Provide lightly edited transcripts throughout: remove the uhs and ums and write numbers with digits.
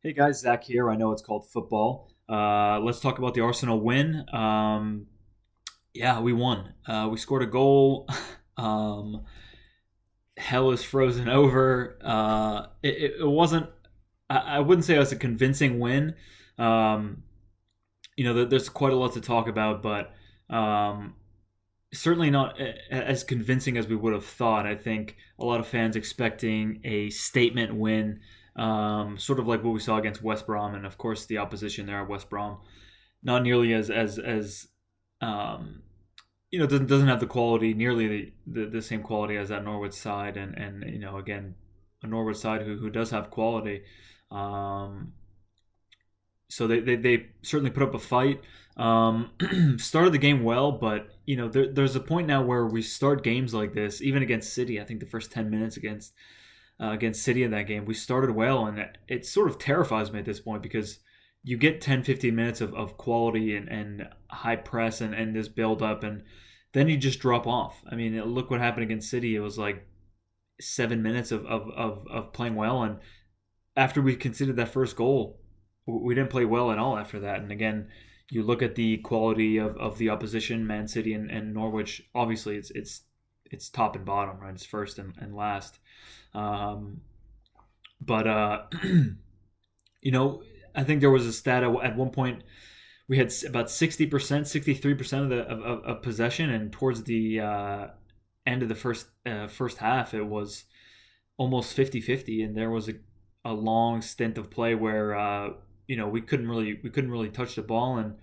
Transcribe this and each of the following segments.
Hey guys, Zach here. I know it's called football. Let's talk about the Arsenal win. Yeah, we won. We scored a goal. um, Hell is frozen over. It wasn't. I wouldn't say it was a convincing win. Um, there's quite a lot to talk about, but um, certainly not as convincing as we would have thought. I think a lot of fans expecting a statement win, sort of like what we saw against West Brom, and of course the opposition there at West Brom, not nearly as um, doesn't have the quality nearly the same quality as that Norwich side, and again a Norwich side who does have quality. Um, so they certainly put up a fight. Started the game well, but there's a point now where we start games like this, even against City. I think the first 10 minutes against City in that game, we started well, and it sort of terrifies me at this point because you get 10, 15 minutes of quality and high press and this build up, and then you just drop off. I mean, look what happened against City. It was like 7 minutes of playing well, and after we conceded that first goal, we didn't play well at all after that. And again, you look at the quality of the opposition, Man City and Norwich. Obviously, it's top and bottom, right? It's first and last. Um, but you know, I think there was a stat at one point we had about 60%, 63% of the of possession, and towards the end of the first half, it was almost 50-50, and there was a long stint of play where we couldn't really touch the ball, and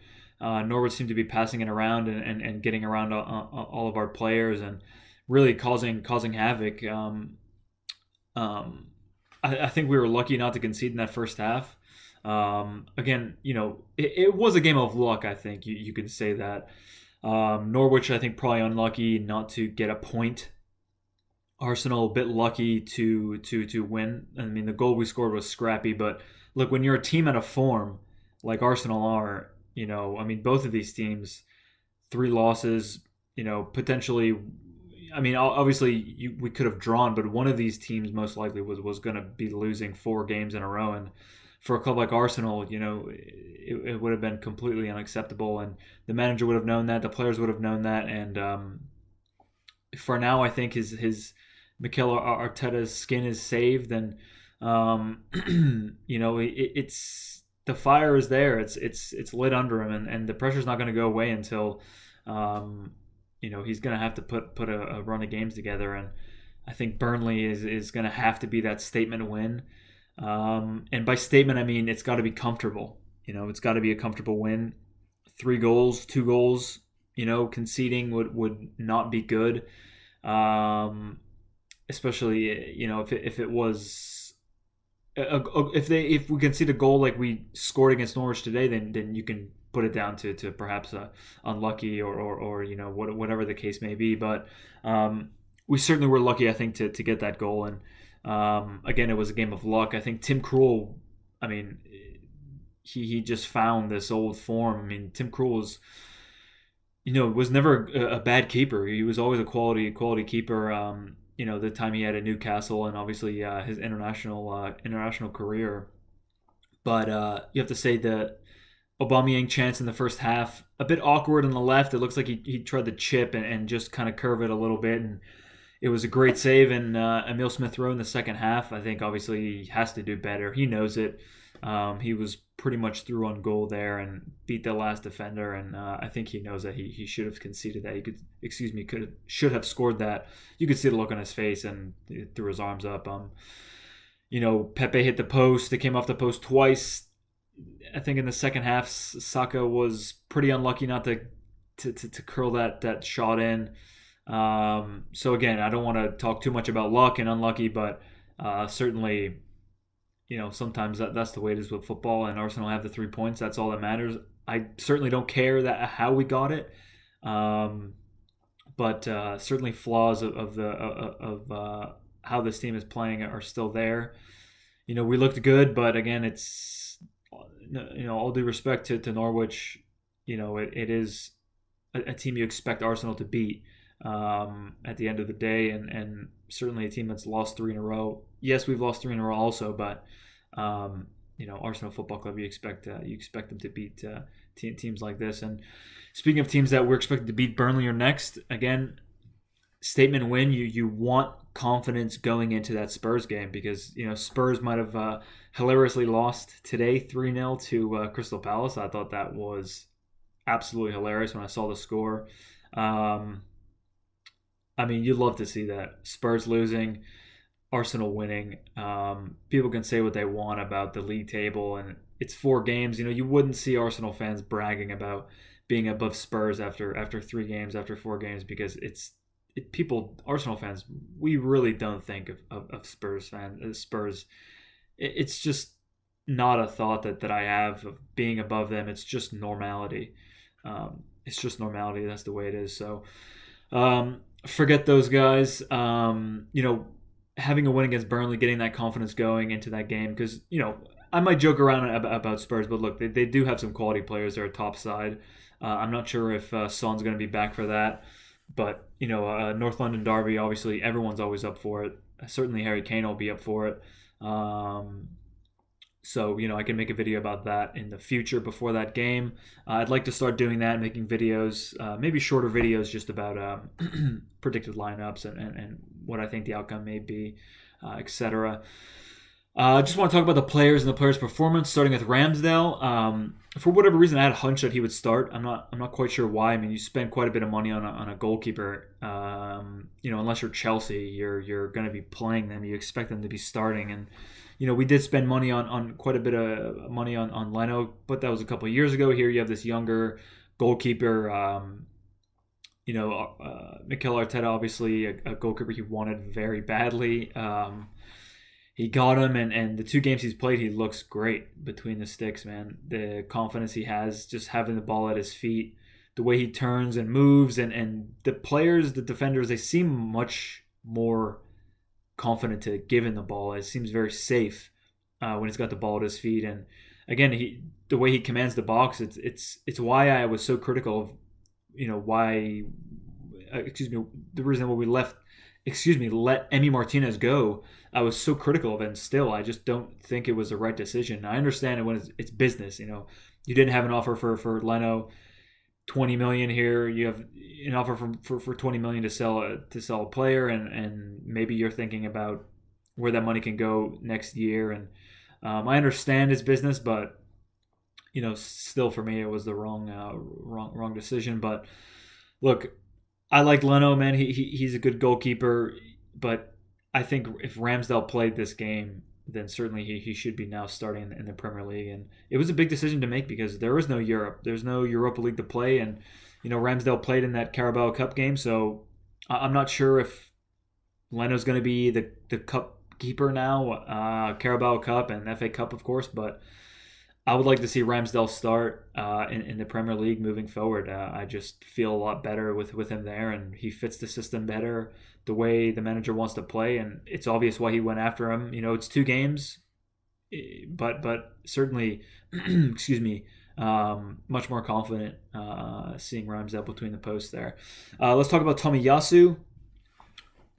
Norwich seemed to be passing it around and getting around all of our players and really causing havoc. I think we were lucky not to concede in that first half. Again, it was a game of luck. I think you could say that. Norwich, I think, probably unlucky not to get a point. Arsenal a bit lucky to win. I mean, the goal we scored was scrappy, but look, when you're a team out of form like Arsenal are, I mean, both of these teams, three losses, potentially. I mean, obviously we could have drawn, but one of these teams most likely was going to be losing four games in a row, and for a club like Arsenal, it would have been completely unacceptable, and the manager would have known that, the players would have known that, and for now, I think his Mikel Arteta's skin is saved, and it's the fire is there. It's lit under him, and the pressure's not going to go away until he's going to have to put a run of games together, and I think Burnley is going to have to be that statement win. And by statement, I mean it's got to be comfortable. It's got to be a comfortable win. 3 goals, 2 goals. Conceding would not be good. Especially if it was if we concede a goal like we scored against Norwich today, then you can put it down to perhaps unlucky or whatever the case may be. But we certainly were lucky, I think, to get that goal. And again, it was a game of luck. I think Tim Krul, I mean, he just found this old form. I mean, Tim Krul was never a bad keeper. He was always a quality keeper. The time he had at Newcastle, and obviously his international career. But you have to say that Aubameyang chance in the first half, a bit awkward on the left. It looks like he tried to chip and just kind of curve it a little bit, and it was a great save. And Emil Smith Rowe in the second half, I think obviously he has to do better. He knows it. He was pretty much through on goal there and beat the last defender, and I think he knows that he should have conceded that. Should have scored that. You could see the look on his face, and he threw his arms up. Pepe hit the post. It came off the post twice. I think in the second half, Saka was pretty unlucky not to curl that shot in. So again, I don't want to talk too much about luck and unlucky, but certainly, sometimes that's the way it is with football, and Arsenal have the 3 points. That's all that matters. I certainly don't care that how we got it, but certainly flaws of how this team is playing are still there. We looked good, but again, it's all due respect to Norwich. It is a team you expect Arsenal to beat at the end of the day, and certainly a team that's lost three in a row. Yes, we've lost three in a row also, but Arsenal Football Club, you expect them to beat teams like this. And speaking of teams that we're expected to beat, Burnley are next. Again, statement win. You want confidence going into that Spurs game, because Spurs might have hilariously lost today 3-0 to Crystal Palace. I thought that was absolutely hilarious when I saw the score. You'd love to see that. Spurs losing, Arsenal winning. People can say what they want about the league table, and it's 4 games. You wouldn't see Arsenal fans bragging about being above Spurs after 3 games, after 4 games, because Arsenal fans, we really don't think of Spurs. It's just not a thought that I have of being above them. It's just normality. That's the way it is. So forget those guys. Having a win against Burnley, getting that confidence going into that game, because I might joke around about Spurs, but look, they do have some quality players. They're a top side. I'm not sure if Son's going to be back for that, but North London derby, obviously everyone's always up for it. Certainly Harry Kane will be up for it. So I can make a video about that in the future before that game. I'd like to start doing that, making videos, maybe shorter videos, just about predicted lineups and what I think the outcome may be, etc. I just want to talk about the players and the players' performance, starting with Ramsdale. For whatever reason, I had a hunch that he would start. I'm not quite sure why. You spend quite a bit of money on a goalkeeper. Unless you're Chelsea, you're going to be playing them. You expect them to be starting, and we did spend money on quite a bit of money on Leno, but that was a couple of years ago. Here you have this younger goalkeeper. Mikel Arteta, obviously a goalkeeper he wanted very badly. He got him, and the 2 games he's played, he looks great between the sticks, man. The confidence he has, just having the ball at his feet, the way he turns and moves, and the players, the defenders, they seem much more confident to give him the ball. It seems very safe when he's got the ball at his feet. And again, the way he commands the box, it's why I was so critical of, the reason why we let Emi Martinez go. I was so critical of it, and still, I just don't think it was the right decision. I understand it when it's business. You didn't have an offer for Leno, 20 million here. You have an offer for 20 million to sell a player, and maybe you're thinking about where that money can go next year. And I understand it's business, but still for me, it was the wrong decision. But look, I like Leno, man. He's a good goalkeeper, but I think if Ramsdale played this game, then certainly he should be now starting in the Premier League. And it was a big decision to make, because there is no Europe. There's no Europa League to play. And, Ramsdale played in that Carabao Cup game. So I'm not sure if Leno's going to be the cup keeper now, Carabao Cup and FA Cup, of course. But I would like to see Ramsdale start in the Premier League moving forward. I just feel a lot better with him there, and he fits the system better, the way the manager wants to play, and it's obvious why he went after him. It's 2 games, but certainly, excuse me, much more confident seeing Ramsdale between the posts there. Let's talk about Tomiyasu.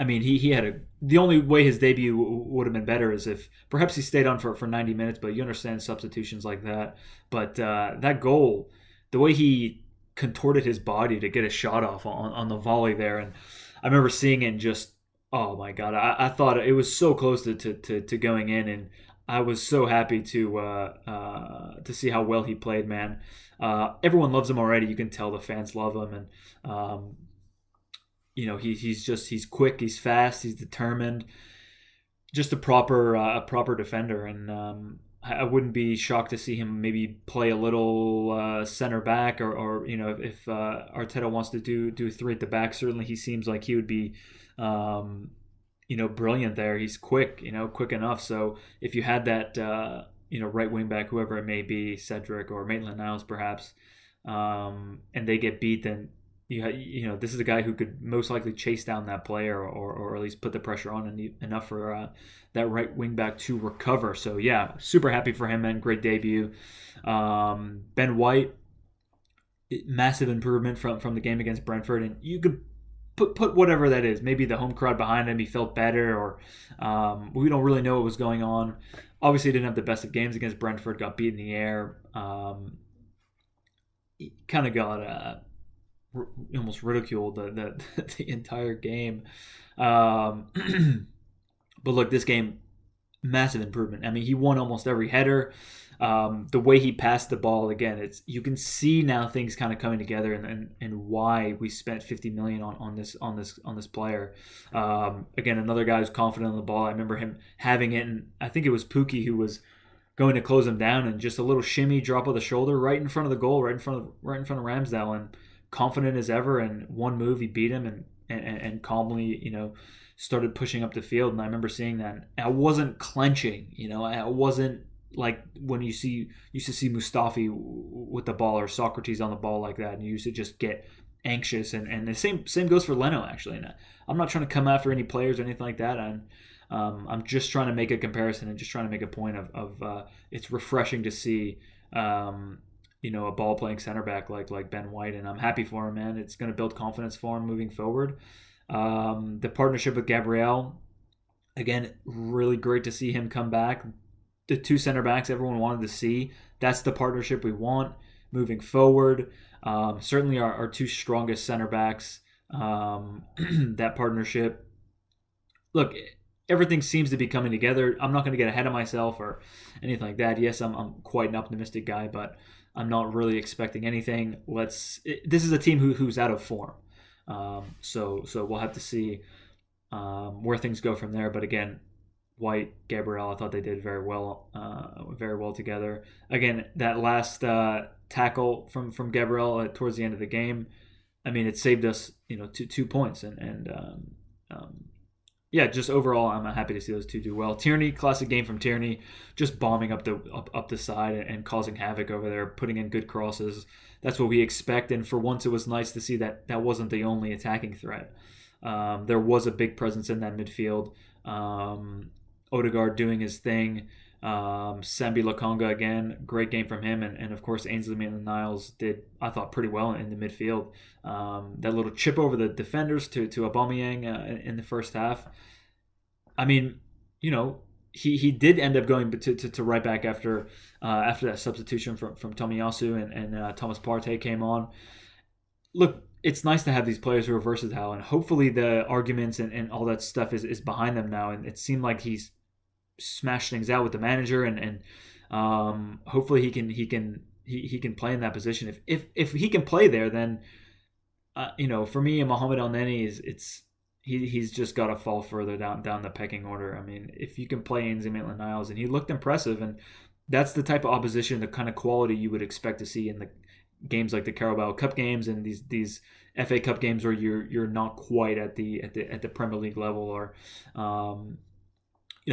He had the only way his debut would have been better is if perhaps he stayed on for 90 minutes, but you understand substitutions like that. But that goal, the way he contorted his body to get a shot off on the volley there, and I remember seeing it and just, oh my God, I thought it was so close to going in, and I was so happy to see how well he played, man. Everyone loves him already. You can tell the fans love him, and he's quick, he's fast, he's determined, just a proper defender. And I wouldn't be shocked to see him maybe play a little center back, or if Arteta wants to do 3 at the back. Certainly he seems like he would be brilliant there. He's quick, quick enough. So if you had that right wing back, whoever it may be, Cedric or Maitland-Niles perhaps, and they get beat, then this is a guy who could most likely chase down that player, or at least put the pressure on enough for that right wing back to recover. So yeah, super happy for him, man. Great debut. Ben White, massive improvement from the game against Brentford, and you could put whatever that is. Maybe the home crowd behind him, he felt better, or we don't really know what was going on. Obviously, he didn't have the best of games against Brentford. Got beat in the air. He kind of got almost ridiculed the entire game. But look, this game, massive improvement. I mean, he won almost every header. The way he passed the ball, again, you can see now things kind of coming together, and why we spent 50 million on this player. Again, another guy who's confident on the ball. I remember him having it, and I think it was Pookie who was going to close him down, and just a little shimmy, drop of the shoulder, right in front of the goal, right in front of Ramsdale, and confident as ever. And one move, he beat him, and calmly, started pushing up the field. And I remember seeing that. I wasn't clenching, I wasn't like when you used to see Mustafi with the ball, or Socrates on the ball like that, and you used to just get anxious. And the same goes for Leno, actually. And I'm not trying to come after any players or anything like that. I'm just trying to make a comparison and just trying to make a point of it's refreshing to see a ball playing center back like Ben White, and I'm happy for him, man. It's going to build confidence for him moving forward. The partnership with Gabriel, again, really great to see him come back. The two center backs everyone wanted to see. That's the partnership we want moving forward. Certainly our two strongest center backs. That partnership. Look, everything seems to be coming together. I'm not going to get ahead of myself or anything like that. Yes, I'm quite an optimistic guy, but I'm not really expecting anything. This is a team who's out of form. So we'll have to see where things go from there. But again, White, Gabriel, I thought they did very well together. Again, that last tackle from Gabriel towards the end of the game, I mean, it saved us, 2 points, yeah, just overall, I'm happy to see those two do well. Tierney, classic game from Tierney, just bombing up the side and causing havoc over there, putting in good crosses. That's what we expect, and for once, it was nice to see that wasn't the only attacking threat. There was a big presence in that midfield. Odegaard doing his thing. Sambi Lokonga, again, great game from him, and of course Ainsley Maitland-Niles did, I thought, pretty well in the midfield. That little chip over the defenders to Aubameyang in the first half. I mean, he did end up going to right back after that substitution from Tomiyasu, and Thomas Partey came on. Look, it's nice to have these players who are versatile, and hopefully the arguments and all that stuff is behind them now, and it seemed like he's smash things out with the manager, and hopefully he can play in that position. If he can play there, then for me, Mohamed Elneny he's just got to fall further down the pecking order. I mean, if you can play Ainsley Maitland-Niles, and he looked impressive, and that's the type of opposition, the kind of quality you would expect to see in the games like the Carabao Cup games and these FA Cup games where you're not quite at the Premier League level, or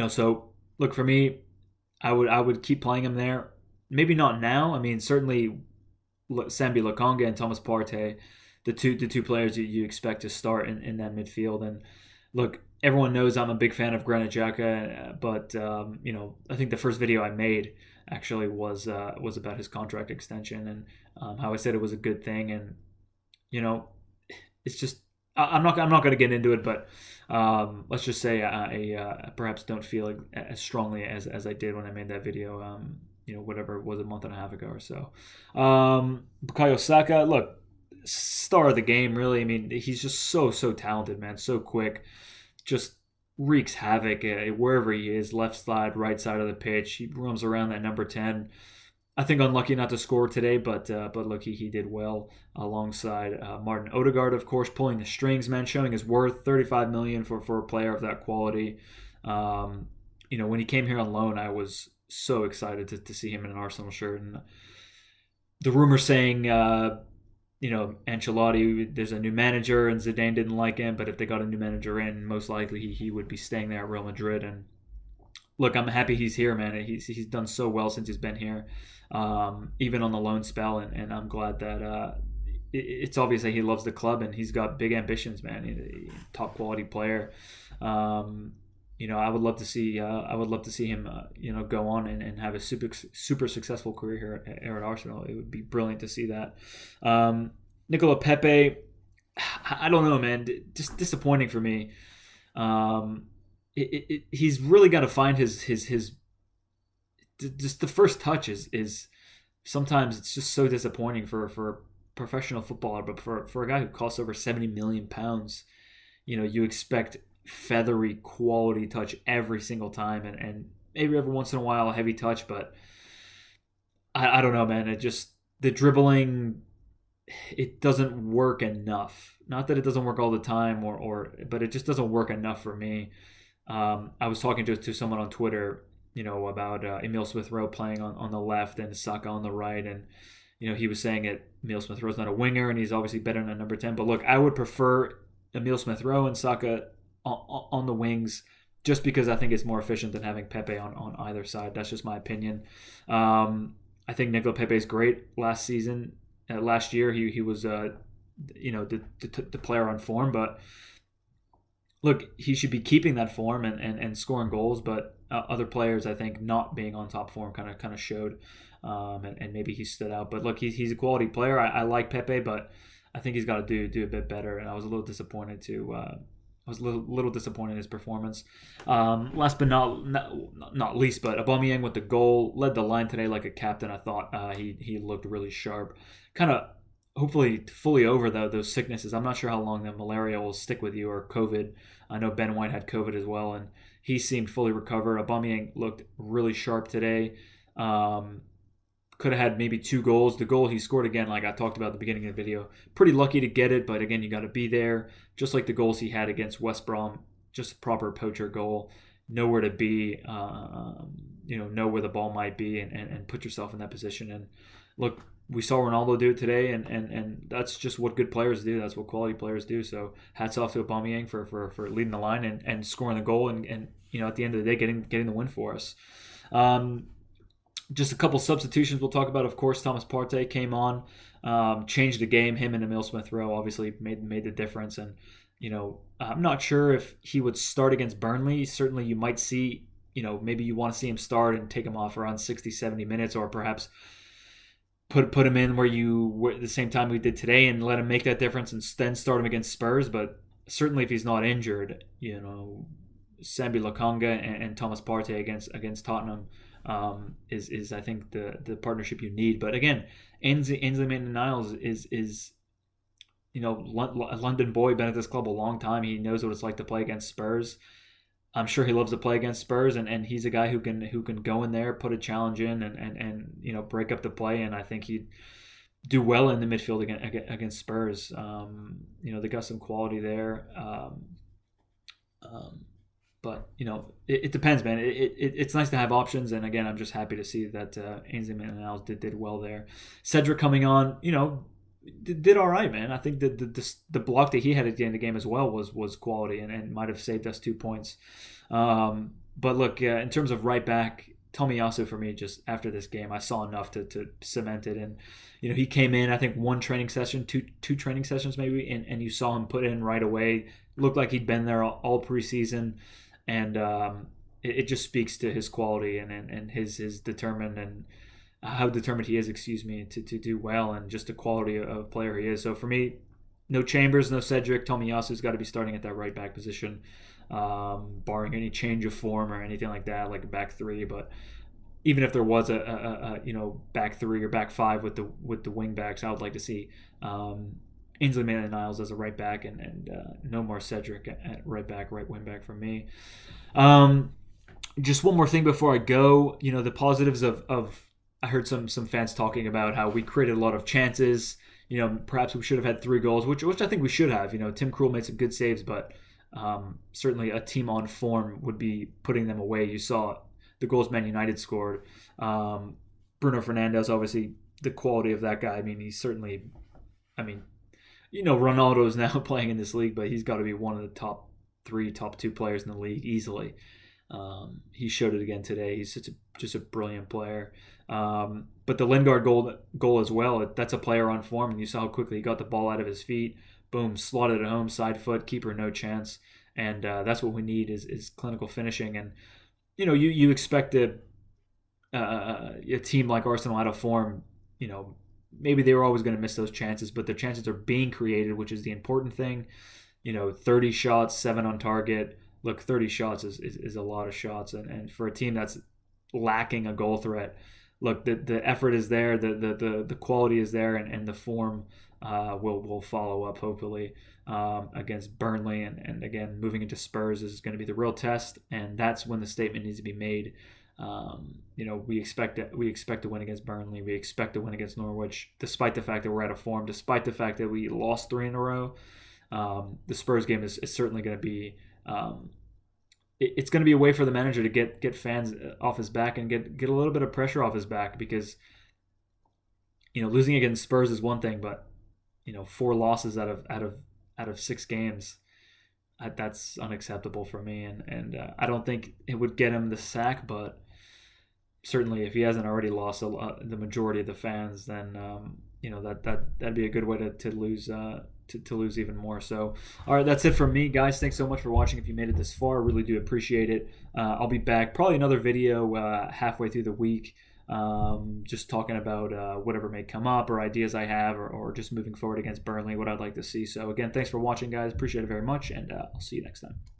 so. Look, for me, I would keep playing him there. Maybe not now. I mean, certainly Sambi Lokonga and Thomas Partey, the two players you expect to start in that midfield. And look, everyone knows I'm a big fan of Granit Xhaka, but I think the first video I made actually was about his contract extension, and how I said it was a good thing. And it's just, I'm not going to get into it, but let's just say I perhaps don't feel as strongly as I did when I made that video. Whatever it was, a month and a half ago or so. Bukayo Saka, look, star of the game, really. I mean, he's just so talented, man. So quick, just wreaks havoc wherever he is, left side, right side of the pitch. He roams around that number 10. I think unlucky not to score today, but look, he did well alongside Martin Odegaard, of course, pulling the strings, man, showing his worth. 35 million for a player of that quality. When he came here on loan, I was so excited to see him in an Arsenal shirt, and the rumors saying, Ancelotti, there's a new manager, and Zidane didn't like him, but if they got a new manager in, most likely he would be staying there at Real Madrid. And look, I'm happy he's here, man. He's done so well since he's been here, even on the loan spell, and I'm glad that it's obvious that he loves the club, and he's got big ambitions, man. He's a top quality player. I would love to see him go on and have a super successful career here at Arsenal. It would be brilliant to see that. Nicola Pepe, I don't know, man. Just disappointing for me. Um, he's really got to find his just the first touch is sometimes it's just so disappointing for a professional footballer, but for a guy who costs over 70 million pounds, you expect feathery quality touch every single time, and maybe every once in a while a heavy touch, but I don't know, man. It just the dribbling it doesn't work enough. Not that it doesn't work all the time, or but it just doesn't work enough for me. I was talking to someone on Twitter, about Emil Smith Rowe playing on the left and Saka on the right, and he was saying that Emil Smith Rowe's not a winger, and he's obviously better than a number 10. But look, I would prefer Emil Smith Rowe and Saka on the wings, just because I think it's more efficient than having Pepe on either side. That's just my opinion. I think Nicola Pepe is great last season. Last year, he was, the player on form. But look, he should be keeping that form and scoring goals. But other players, I think, not being on top form kind of showed, and maybe he stood out. But look, he's a quality player. I like Pepe, but I think he's got to do a bit better. And I was a little disappointed too. I was a little disappointed in his performance. Last but not least, but Aubameyang with the goal led the line today like a captain. I thought he looked really sharp. Kind of hopefully fully over those sicknesses. I'm not sure how long the malaria will stick with you or COVID. I know Ben White had COVID as well, and he seemed fully recovered. Aubameyang looked really sharp today. Could have had maybe 2 goals. The goal he scored again, like I talked about at the beginning of the video, pretty lucky to get it, but again, you got to be there. Just like the goals he had against West Brom, just a proper poacher goal. Nowhere to be, know where the ball might be and put yourself in that position. And look, we saw Ronaldo do it today, and that's just what good players do. That's what quality players do. So hats off to Aubameyang for leading the line and scoring the goal and at the end of the day getting the win for us. Just a couple substitutions we'll talk about. Of course, Thomas Partey came on, changed the game. Him and Emil Smith Rowe obviously made the difference. And I'm not sure if he would start against Burnley. Certainly, you might see, maybe you want to see him start and take him off around 60, 70 minutes, or perhaps put him in where at the same time we did today and let him make that difference and then start him against Spurs. But certainly, if he's not injured, Sambi Lokonga and Thomas Partey against Tottenham. Is I think the partnership you need. But again, Ainsley Maitland-Niles is a London boy, been at this club a long time. He knows what it's like to play against Spurs. I'm sure he loves to play against Spurs, and he's a guy who can go in there, put a challenge in, and break up the play. And I think he'd do well in the midfield against Spurs. They got some quality there. But it depends, man. It's nice to have options, and again, I'm just happy to see that Ainsley Maitland-Niles did well there. Cedric coming on, did all right, man. I think that the block that he had at the end of the game as well was quality, and might have saved us 2 points. But look, in terms of right back, Tomiyasu for me, just after this game, I saw enough to cement it. And he came in, I think 1 training session, two training sessions maybe, and you saw him put in right away. Looked like he'd been there all preseason. And it just speaks to his quality and his determined and how determined he is, to do well, and just the quality of player he is. So for me, no Chambers, no Cedric. Tomiyasu's got to be starting at that right back position, barring any change of form or anything like that, like a back 3. But even if there was a back 3 or back 5 with the wing backs, I would like to see Ainsley Maitland-Niles as a right back, and no more Cedric at right back, right wing back for me. Just one more thing before I go. The positives of I heard some fans talking about how we created a lot of chances. Perhaps we should have had 3 goals, which I think we should have. Tim Krul made some good saves, but certainly a team on form would be putting them away. You saw the goals Man United scored. Bruno Fernandes, obviously, the quality of that guy. I mean, he's certainly. Ronaldo is now playing in this league, but he's got to be one of the top 3, top 2 players in the league easily. He showed it again today. He's just a brilliant player. But the Lingard goal as well, that's a player on form, and you saw how quickly he got the ball out of his feet. Boom, slotted it home, side foot, keeper no chance. And that's what we need is clinical finishing. And, you expect a team like Arsenal out of form, maybe they were always going to miss those chances, but the chances are being created, which is the important thing. 30 shots, 7 on target. Look, 30 shots is a lot of shots, and for a team that's lacking a goal threat, look, the effort is there, the quality is there, and the form will follow up hopefully against Burnley, and again moving into Spurs is going to be the real test, and that's when the statement needs to be made. We expect to win against Burnley. We expect to win against Norwich, despite the fact that we're out of form, despite the fact that we lost 3 in a row. The Spurs game is certainly going to be. It's going to be a way for the manager to get fans off his back and get a little bit of pressure off his back, because losing against Spurs is one thing, but 4 losses out of 6 games, that's unacceptable for me, and I don't think it would get him the sack, but certainly if he hasn't already lost the majority of the fans, then that'd be a good way to lose to lose even more. So, all right, that's it from me, guys. Thanks so much for watching. If you made it this far, I really do appreciate it. I'll be back probably another video halfway through the week, just talking about whatever may come up or ideas I have, or just moving forward against Burnley, what I'd like to see. So again, thanks for watching, guys. Appreciate it very much, and I'll see you next time.